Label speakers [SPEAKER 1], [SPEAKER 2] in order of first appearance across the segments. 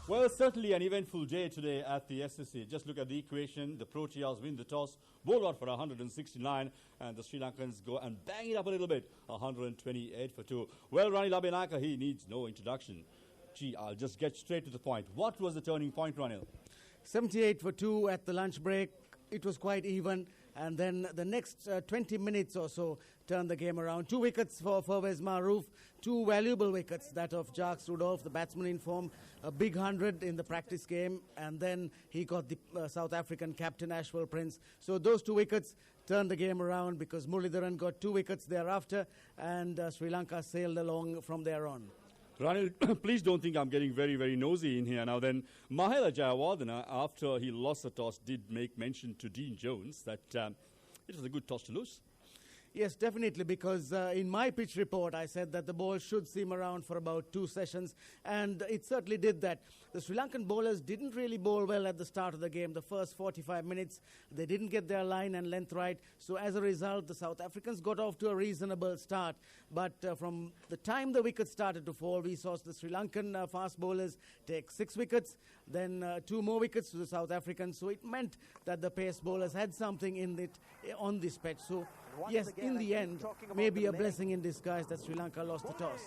[SPEAKER 1] Well, certainly an eventful day today at the SSC. Just look at the equation. The Proteas win the toss, bowl out for 169, and the Sri Lankans go and bang it up a little bit, 128 for 2. Well, Ranil Abeynaike, he needs no introduction. Gee, I'll just get straight to the point. What was the turning point, Ranil?
[SPEAKER 2] 78 for 2 at the lunch break. It was quite even, and then the next 20 minutes or so turned the game around. 2 wickets for Pervez Maroof, 2 valuable wickets, that of Jacques Rudolph, the batsman in form, a big 100 in the practice game, and then he got the South African captain Ashwell Prince. So those 2 wickets turned the game around because Muralidharan got 2 wickets thereafter, and Sri Lanka sailed along from there on.
[SPEAKER 1] Ranil, please don't think I'm getting very, very nosy in here. Now then, Mahela Jayawardene, after he lost the toss, did make mention to Dean Jones that it was a good toss to lose.
[SPEAKER 2] Yes, definitely, because in my pitch report, I said that the ball should seam around for about 2 sessions, and it certainly did that. The Sri Lankan bowlers didn't really bowl well at the start of the game. The first 45 minutes, they didn't get their line and length right, so as a result, the South Africans got off to a reasonable start. But from the time the wickets started to fall, we saw the Sri Lankan fast bowlers take 6 wickets, then 2 more wickets to the South Africans, so it meant that the pace bowlers had something in it on this pitch. So yes, in the end, maybe a blessing in disguise that Sri Lanka lost the toss.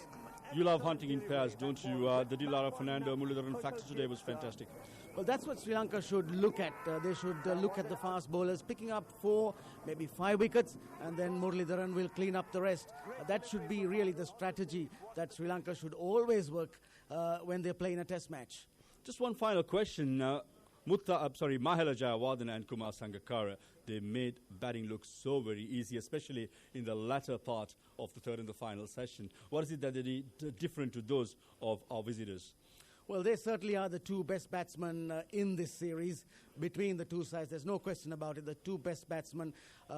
[SPEAKER 1] You love hunting in pairs, don't you? The Dilara Fernando Muralidharan factor today was fantastic.
[SPEAKER 2] Well, that's what Sri Lanka should look at. They should look at the fast bowlers, picking up 4, maybe 5 wickets, and then Muralidharan will clean up the rest. That should be really the strategy that Sri Lanka should always work when they play in a test match.
[SPEAKER 1] Just one final question. Mahela Jayawardene and Kumar Sangakkara, they made batting look so very easy, especially in the latter part of the third and the final session. What is it that they did different to those of our visitors?
[SPEAKER 2] Well, they certainly are the 2 best batsmen in this series. Between the 2 sides, there's no question about it. The 2 best batsmen,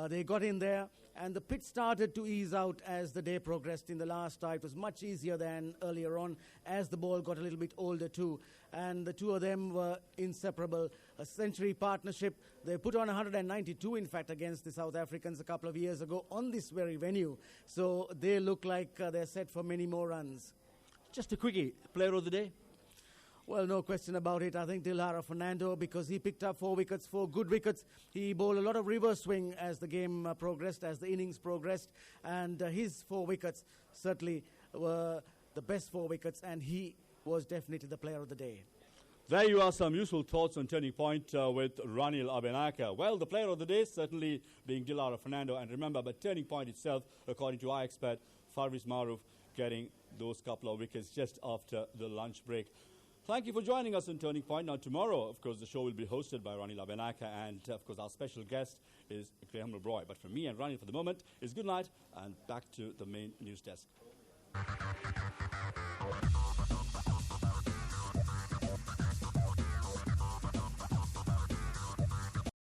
[SPEAKER 2] they got in there, and the pitch started to ease out as the day progressed. In the last tie, it was much easier than earlier on as the ball got a little bit older too. And the 2 of them were inseparable. A century partnership. They put on 192, in fact, against the South Africans a couple of years ago on this very venue. So they look like they're set for many more runs.
[SPEAKER 1] Just a quickie, player of the day?
[SPEAKER 2] Well, no question about it. I think Dilara Fernando, because he picked up 4 wickets, 4 good wickets. He bowled a lot of reverse swing as the game progressed, as the innings progressed. And his 4 wickets certainly were the best 4 wickets, and he was definitely the player of the day.
[SPEAKER 1] There you are, some useful thoughts on Turning Point with Ranil Abeynaike. Well, the player of the day certainly being Dilara Fernando. And remember, but Turning Point itself, according to our expert, Pervez Maroof, getting those couple of wickets just after the lunch break. Thank you for joining us on Turning Point. Now, tomorrow, of course, the show will be hosted by Ranil Abeynaike, and, of course, our special guest is Graham Roy. But for me and Ranil for the moment, it's good night, and back to the main news desk.